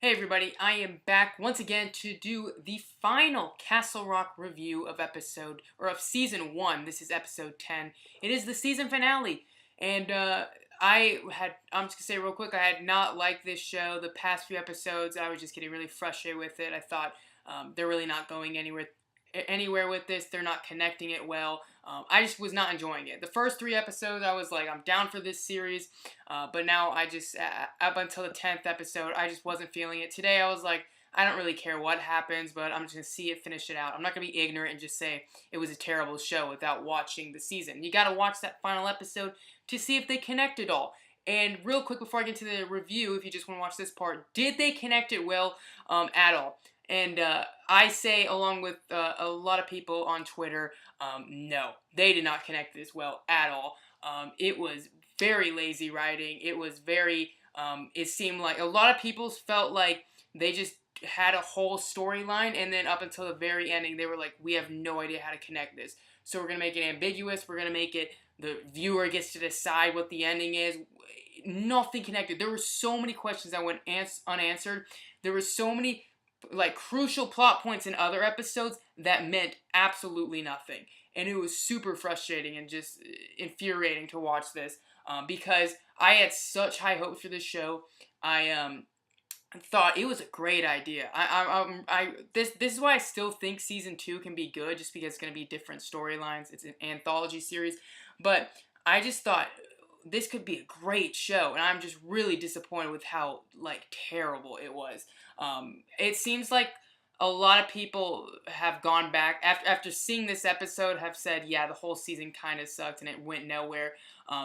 Hey everybody, I am back once again to do the final Castle Rock review of season 1. This is episode 10. It is the season finale. And I'm just gonna say real quick, I had not liked this show. The past few episodes, I was just getting really frustrated with it. I thought they're really not going anywhere with this. They're not connecting it well. I just was not enjoying it. The first 3 episodes, I was like, I'm down for this series. But now up until the 10th episode, I just wasn't feeling it. Today, I was like, I don't really care what happens, but I'm just going to see it, finish it out. I'm not going to be ignorant and just say it was a terrible show without watching the season. You got to watch that final episode to see if they connect it all. And real quick before I get to the review, if you just want to watch this part, did they connect it well at all? And I say, along with a lot of people on Twitter, no, they did not connect this well at all. It was very lazy writing. It was very, it seemed like a lot of people felt like they just had a whole storyline, and then up until the very ending, they were like, we have no idea how to connect this. So we're going to make it ambiguous. We're going to make it the viewer gets to decide what the ending is. Nothing connected. There were so many questions that went unanswered. There were so many like crucial plot points in other episodes that meant absolutely nothing, and it was super frustrating and just infuriating to watch this because I had such high hopes for this show. I thought it was a great idea. This is why I still think season 2 can be good, just because it's going to be different storylines. It's an anthology series, but I just thought this could be a great show, and I'm just really disappointed with how like terrible it was. It seems like a lot of people have gone back after seeing this episode, have said, yeah, the whole season kind of sucked and it went nowhere.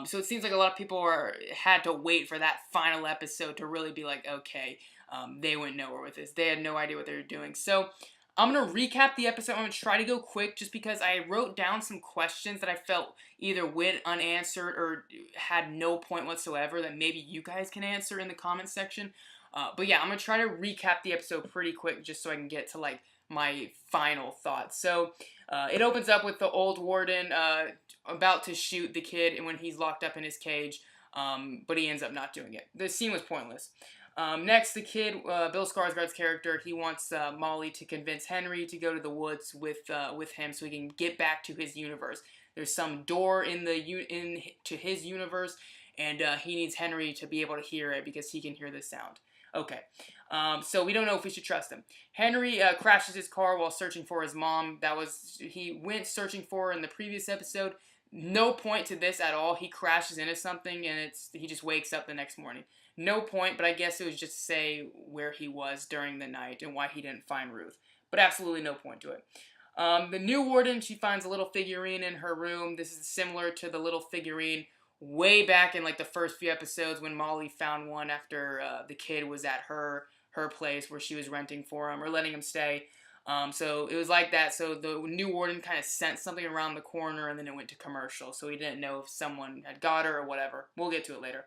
So it seems like a lot of people had to wait for that final episode to really be like, okay, they went nowhere with this. They had no idea what they were doing. So I'm going to recap the episode. I'm going to try to go quick just because I wrote down some questions that I felt either went unanswered or had no point whatsoever that maybe you guys can answer in the comments section. But yeah, I'm going to try to recap the episode pretty quick just so I can get to like my final thoughts. So it opens up with the old warden about to shoot the kid when he's locked up in his cage, but he ends up not doing it. The scene was pointless. Next, the kid, Bill Skarsgård's character, he wants Molly to convince Henry to go to the woods with him so he can get back to his universe. There's some door to his universe, and he needs Henry to be able to hear it because he can hear the sound. Okay, so we don't know if we should trust him. Henry crashes his car while searching for his mom. He went searching for her in the previous episode. No point to this at all. He crashes into something and he just wakes up the next morning. No point, but I guess it was just to say where he was during the night and why he didn't find Ruth. But absolutely no point to it. The new warden, she finds a little figurine in her room. This is similar to the little figurine way back in like the first few episodes when Molly found one after the kid was at her place where she was renting for him or letting him stay. So it was like that. So the new warden kind of sent something around the corner and then it went to commercial. So he didn't know if someone had got her or whatever. We'll get to it later.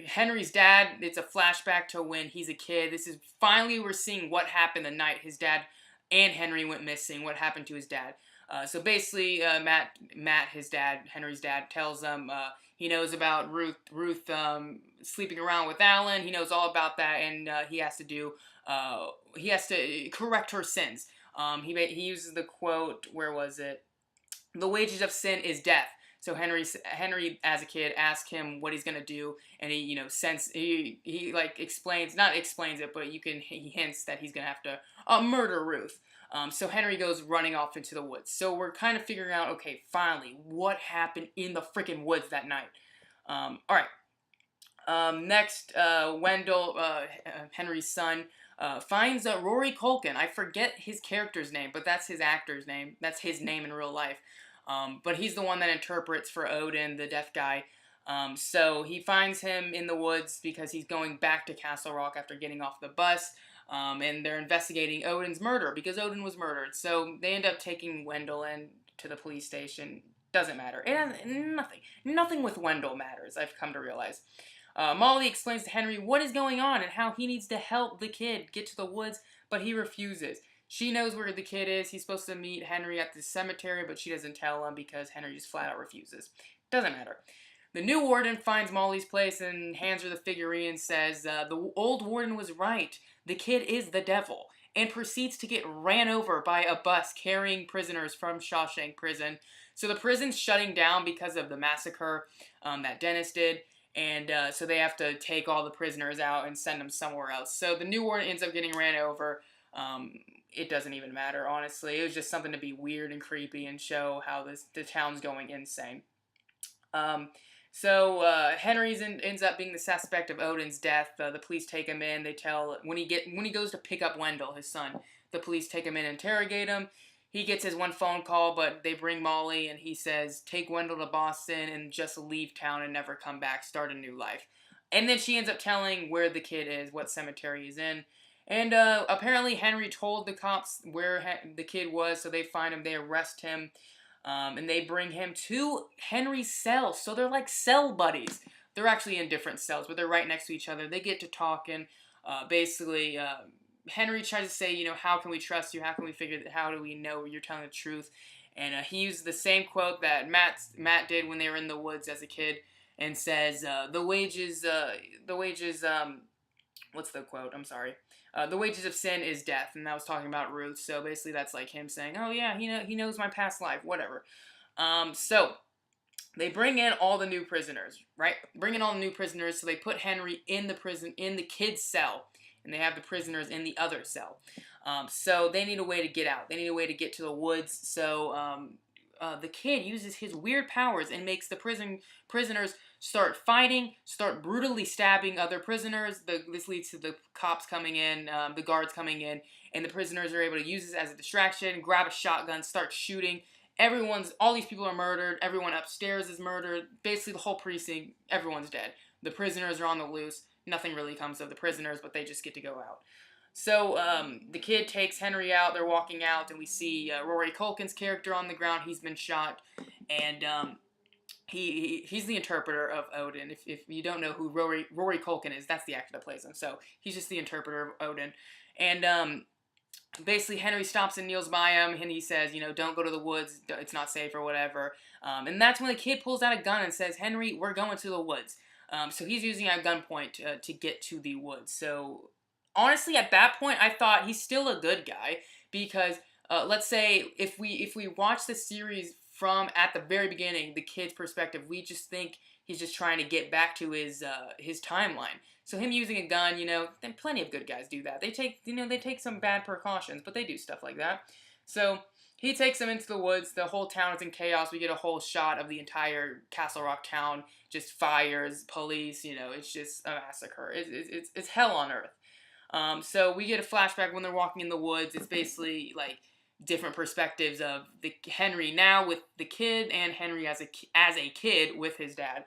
Henry's dad, it's a flashback to when he's a kid. This is finally we're seeing what happened the night his dad and Henry went missing, what happened to his dad. So basically, Matt, his dad, Henry's dad, tells them he knows about Ruth sleeping around with Alan. He knows all about that, and he has to correct her sins. He uses the quote, where was it? The wages of sin is death. So Henry, as a kid, asks him what he's gonna do, and he like explains, not explains it, but he hints that he's gonna have to murder Ruth. So Henry goes running off into the woods. So we're kind of figuring out, okay, finally, what happened in the freaking woods that night? All right. Next, Wendell, Henry's son, finds Rory Culkin. I forget his character's name, but that's his actor's name. That's his name in real life. But he's the one that interprets for Odin, the death guy. So he finds him in the woods because he's going back to Castle Rock after getting off the bus. And they're investigating Odin's murder because Odin was murdered. So they end up taking Wendell in to the police station. Doesn't matter. Nothing with Wendell matters, I've come to realize. Molly explains to Henry what is going on and how he needs to help the kid get to the woods, but he refuses. She knows where the kid is. He's supposed to meet Henry at the cemetery, but she doesn't tell him because Henry just flat out refuses. Doesn't matter. The new warden finds Molly's place and hands her the figurine and says, the old warden was right. The kid is the devil. And proceeds to get ran over by a bus carrying prisoners from Shawshank Prison. So the prison's shutting down because of the massacre that Dennis did. And so they have to take all the prisoners out and send them somewhere else. So the new warden ends up getting ran over. It doesn't even matter, honestly. It was just something to be weird and creepy and show how the town's going insane. Henry's ends up being the suspect of Odin's death. The police take him in. They tell when he goes to pick up Wendell, his son. The police take him in and interrogate him. He gets his one phone call, but they bring Molly, and he says, take Wendell to Boston and just leave town and never come back, start a new life. And then she ends up telling where the kid is, what cemetery he's in. And apparently Henry told the cops where the kid was, so they find him, they arrest him, and they bring him to Henry's cell. So they're like cell buddies. They're actually in different cells, but they're right next to each other. They get to talking. Henry tries to say, how can we trust you? How can we how do we know you're telling the truth? And he used the same quote that Matt did when they were in the woods as a kid, and says, the wages, what's the quote? I'm sorry. The wages of sin is death, and that was talking about Ruth. So basically, that's like him saying, "Oh yeah, he knows my past life, whatever." So they bring in all the new prisoners, right? Bring in all the new prisoners. So they put Henry in the prison, in the kid's cell, and they have the prisoners in the other cell. So they need a way to get out. They need a way to get to the woods. So the kid uses his weird powers and makes the prisoners start fighting, start brutally stabbing other prisoners. This leads to the cops coming in, the guards coming in, and the prisoners are able to use this as a distraction, grab a shotgun, start shooting. All these people are murdered. Everyone upstairs is murdered. Basically, the whole precinct, everyone's dead. The prisoners are on the loose. Nothing really comes of the prisoners, but they just get to go out. So the kid takes Henry out. They're walking out, and we see Rory Culkin's character on the ground. He's been shot, and he's the interpreter of Odin. If you don't know who Rory Culkin is, that's the actor that plays him. So he's just the interpreter of Odin. And basically Henry stops and kneels by him, and he says, don't go to the woods. It's not safe or whatever. And that's when the kid pulls out a gun and says, Henry, we're going to the woods. So he's using a gunpoint to get to the woods. So honestly, at that point, I thought he's still a good guy because let's say if we watch the series from at the very beginning, the kid's perspective, we just think he's just trying to get back to his timeline. So him using a gun, then plenty of good guys do that. They take some bad precautions, but they do stuff like that. So he takes them into the woods. The whole town is in chaos. We get a whole shot of the entire Castle Rock town, just fires, police. It's just a massacre. It's hell on earth. So we get a flashback when they're walking in the woods. It's basically like different perspectives of the Henry now with the kid and Henry as a kid with his dad.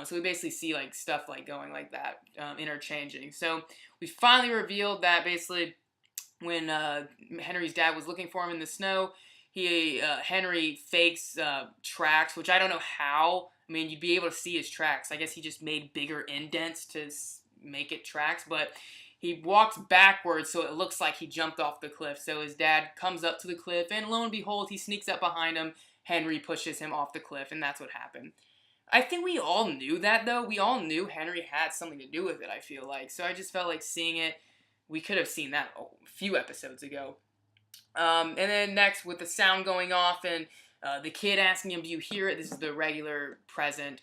So we basically see like stuff like going like that, interchanging. So we finally revealed that basically when Henry's dad was looking for him in the snow, Henry fakes tracks, which I don't know how. I mean, you'd be able to see his tracks. I guess he just made bigger indents to make it tracks, but he walks backwards so it looks like he jumped off the cliff. So his dad comes up to the cliff, and lo and behold, he sneaks up behind him. Henry pushes him off the cliff, and that's what happened. I think we all knew that, though. We all knew Henry had something to do with it, I feel like. So I just felt like seeing it, we could have seen that a few episodes ago. And then next, with the sound going off and the kid asking him, do you hear it? This is the regular present.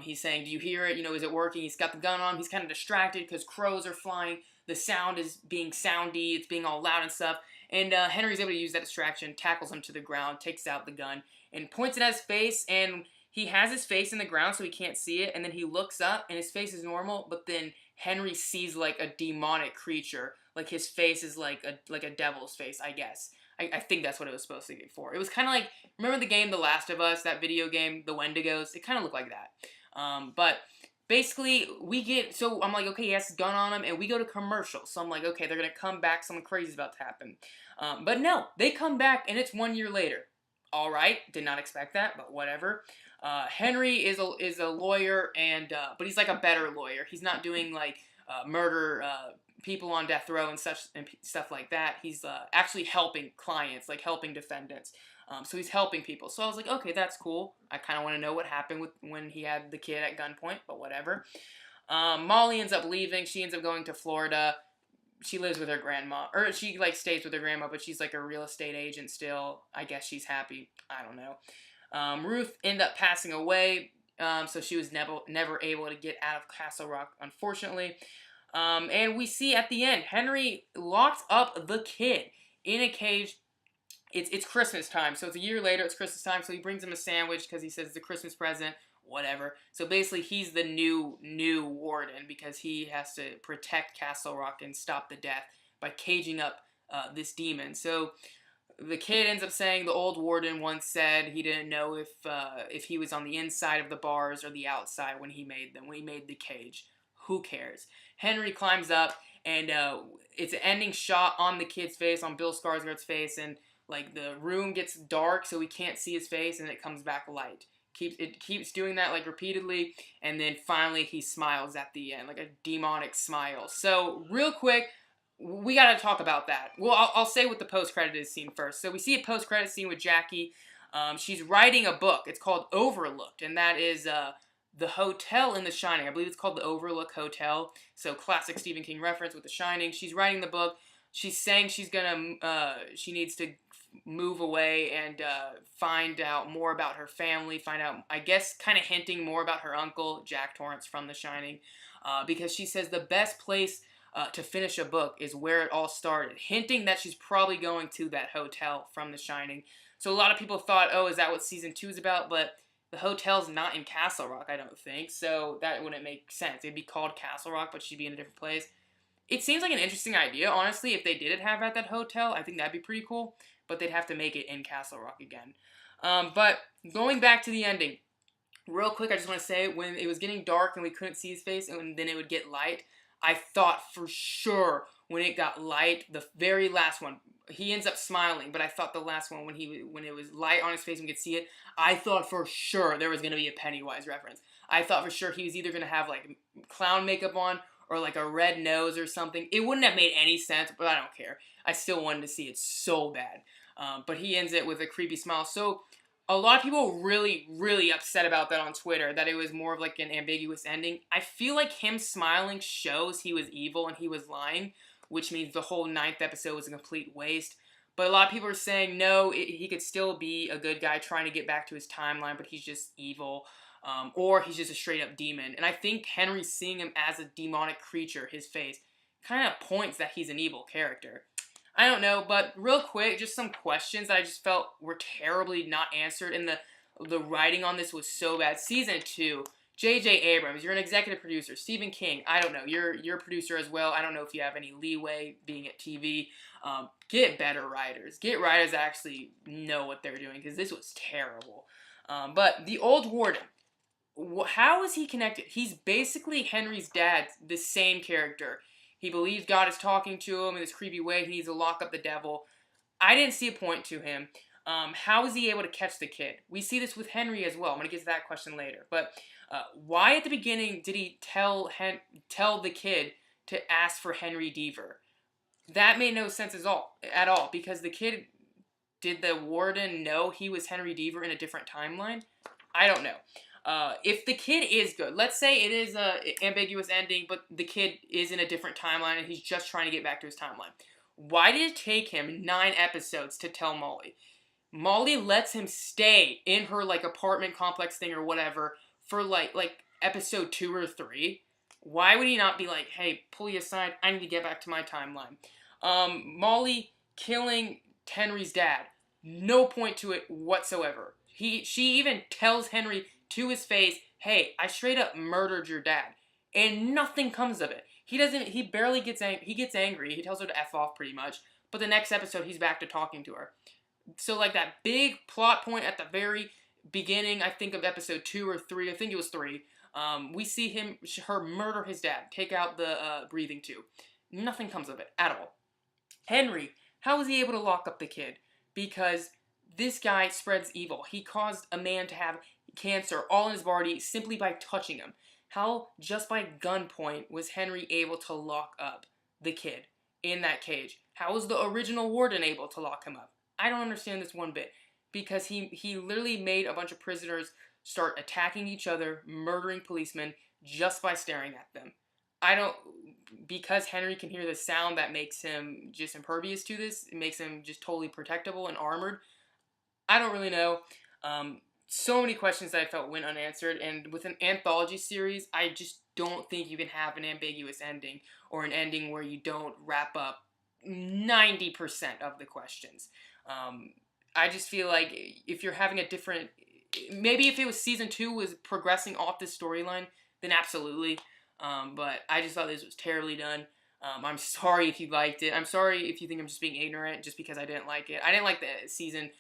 He's saying, do you hear it? Is it working? He's got the gun on. He's kind of distracted because crows are flying. The sound is being soundy. It's being all loud and stuff. And Henry's able to use that distraction, tackles him to the ground, takes out the gun, and points it at his face. And he has his face in the ground so he can't see it. And then he looks up, and his face is normal. But then Henry sees like a demonic creature. Like his face is like a devil's face, I guess. I think that's what it was supposed to be for. It was kind of like, remember the game The Last of Us, that video game, The Wendigos? It kind of looked like that. But basically, so I'm like, okay, he has a gun on him, and we go to commercial. So I'm like, okay, they're going to come back, something crazy is about to happen. But no, they come back, and it's 1 year later. All right, did not expect that, but whatever. Henry is a lawyer, but he's like a better lawyer. He's not doing like murder people on death row and stuff like that. He's actually helping clients, like helping defendants. So he's helping people. So I was like, okay, that's cool. I kind of want to know what happened when he had the kid at gunpoint, but whatever. Molly ends up leaving. She ends up going to Florida. She lives with her grandma, or she like stays with her grandma, but she's like a real estate agent still. I guess she's happy. I don't know. Ruth ended up passing away, so she was never able to get out of Castle Rock, unfortunately. And we see at the end, Henry locked up the kid in a cage. It's Christmas time, so it's a year later. It's Christmas time, so he brings him a sandwich because he says it's a Christmas present. Whatever. So basically, he's the new warden because he has to protect Castle Rock and stop the death by caging up this demon. So the kid ends up saying the old warden once said he didn't know if he was on the inside of the bars or the outside when he made them, when he made the cage. Who cares? Henry climbs up, and it's an ending shot on the kid's face, on Bill Skarsgård's face, and like the room gets dark so we can't see his face, and it comes back light. It keeps doing that like repeatedly, and then finally he smiles at the end, like a demonic smile. So real quick, we got to talk about that. Well, I'll say what the post-credit scene first. So we see a post-credit scene with Jackie. She's writing a book. It's called Overlooked, and that is the hotel in The Shining. I believe it's called the Overlook Hotel. So classic Stephen King reference with The Shining. She's writing the book. She's saying she needs to move away and find out more about her family. Find out, I guess, kind of hinting more about her uncle, Jack Torrance from The Shining, because she says the best place to finish a book is where it all started, hinting that she's probably going to that hotel from The Shining. So a lot of people thought, oh, is that what season 2 is about? But the hotel's not in Castle Rock, I don't think, so that wouldn't make sense. It'd be called Castle Rock, but she'd be in a different place. It seems like an interesting idea, honestly. If they did it have at that hotel, I think that'd be pretty cool, but they'd have to make it in Castle Rock again. But going back to the ending, real quick, I just want to say, when it was getting dark and we couldn't see his face, and then it would get light, I thought for sure when it got light, the very last one, he ends up smiling, but I thought the last one, when it was light on his face and we could see it, I thought for sure there was going to be a Pennywise reference. I thought for sure he was either going to have like clown makeup on or like a red nose or something. It wouldn't have made any sense, but I don't care. I still wanted to see it so bad. But he ends it with a creepy smile. So a lot of people really, really upset about that on Twitter, that it was more of like an ambiguous ending. I feel like him smiling shows he was evil and he was lying, which means the whole 9th episode was a complete waste. But a lot of people are saying, no, he could still be a good guy trying to get back to his timeline, but he's just evil. Or he's just a straight-up demon. And I think Henry seeing him as a demonic creature, his face, kind of points that he's an evil character. I don't know, but real quick, just some questions that I just felt were terribly not answered, and the writing on this was so bad. Season 2, J.J. Abrams, you're an executive producer. Stephen King, I don't know, you're a producer as well. I don't know if you have any leeway being at TV. Get better writers. Get writers that actually know what they're doing, because this was terrible. But the old warden, how is he connected? He's basically Henry's dad, the same character. He believes God is talking to him in this creepy way. He needs to lock up the devil. I didn't see a point to him. How is he able to catch the kid? We see this with Henry as well. I'm going to get to that question later. But why at the beginning did he tell the kid to ask for Henry Deaver? That made no sense at all, because the kid, did the warden know he was Henry Deaver in a different timeline? I don't know. If the kid is good, let's say it is a ambiguous ending, but the kid is in a different timeline and he's just trying to get back to his timeline. Why did it take him 9 episodes to tell Molly? Molly lets him stay in her like apartment complex thing or whatever for like episode 2 or 3. Why would he not be like, hey, pull you aside, I need to get back to my timeline? Molly killing Henry's dad, no point to it whatsoever. She even tells Henry to his face, hey, I straight up murdered your dad. And nothing comes of it. He barely gets angry. He gets angry. He tells her to F off pretty much. But the next episode, he's back to talking to her. So like that big plot point at the very beginning, I think of episode 2 or 3, I think it was 3, we see her murder his dad, take out the breathing tube. Nothing comes of it at all. Henry, how was he able to lock up the kid? Because this guy spreads evil. He caused a man to have cancer all in his body simply by touching him. How, just by gunpoint, was Henry able to lock up the kid in that cage? How was the original warden able to lock him up? I don't understand this one bit. because he literally made a bunch of prisoners start attacking each other, murdering policemen just by staring at them. I don't because Henry can hear the sound that makes him just impervious to this. It makes him just totally protectable and armored. I don't really know. So many questions that I felt went unanswered, and with an anthology series, I just don't think you can have an ambiguous ending or an ending where you don't wrap up 90% of the questions. Um, I just feel like if you're having a different, maybe if it was season two was progressing off this storyline, then absolutely. But I just thought this was terribly done. I'm sorry if you liked it. I'm sorry if you think I'm just being ignorant just because I didn't like it. I didn't like the season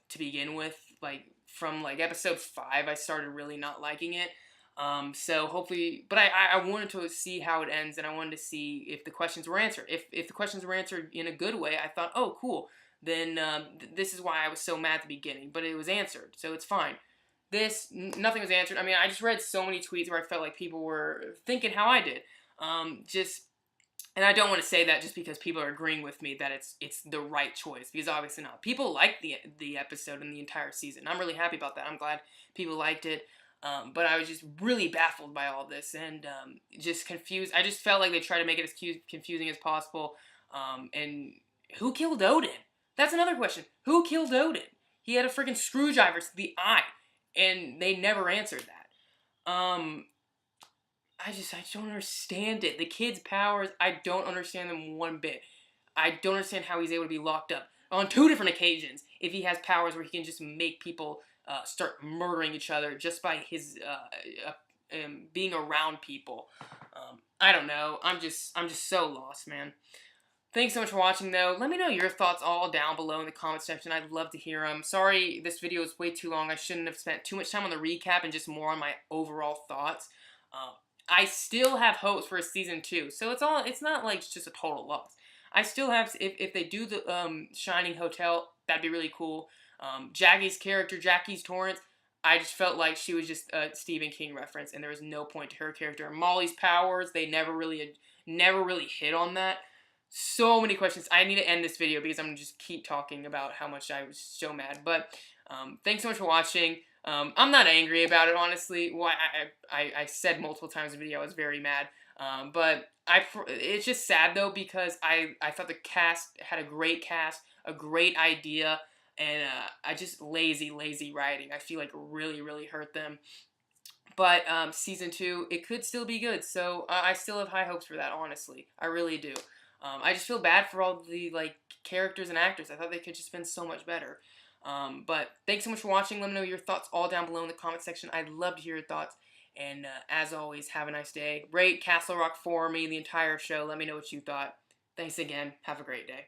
to begin with. Like from like episode 5, I started really not liking it. So hopefully, but I wanted to see how it ends, and I wanted to see if the questions were answered. If the questions were answered in a good way, I thought, oh, cool. Then this is why I was so mad at the beginning. But it was answered, so it's fine. Nothing was answered. I mean, I just read so many tweets where I felt like people were thinking how I did. Just and I don't want to say that just because people are agreeing with me that it's the right choice, because obviously not. People liked the episode and the entire season. I'm really happy about that. I'm glad people liked it. But I was just really baffled by all this and just confused. I just felt like they tried to make it as confusing as possible. And who killed Odin? That's another question. Who killed Odin? He had a freaking screwdriver to the eye, and they never answered that. I don't understand it. The kid's powers, I don't understand them one bit. I don't understand how he's able to be locked up on 2 different occasions if he has powers where he can just make people start murdering each other just by his being around people. I don't know. I'm just so lost, man. Thanks so much for watching, though. Let me know your thoughts all down below in the comment section. I'd love to hear them. Sorry, this video is way too long. I shouldn't have spent too much time on the recap and just more on my overall thoughts. I still have hopes for a season 2, so it's not like it's just a total loss. I still have, if they do the Shining Hotel, that'd be really cool. Jackie's character, Jackie's Torrance, I just felt like she was just a Stephen King reference, and there was no point to her character. Molly's powers, they never really hit on that. So many questions. I need to end this video because I'm going to just keep talking about how much I was so mad. But thanks so much for watching. I'm not angry about it, honestly. Well, I said multiple times in the video I was very mad. But it's just sad, though, because I thought the cast had a great cast, a great idea, and I just lazy writing. I feel like really, really hurt them. But season 2, it could still be good. So I still have high hopes for that, honestly. I really do. I just feel bad for all the characters and actors. I thought they could just been so much better. But thanks so much for watching. Let me know your thoughts all down below in the comment section. I'd love to hear your thoughts. And as always, have a nice day. Rate Castle Rock for me, the entire show. Let me know what you thought. Thanks again. Have a great day.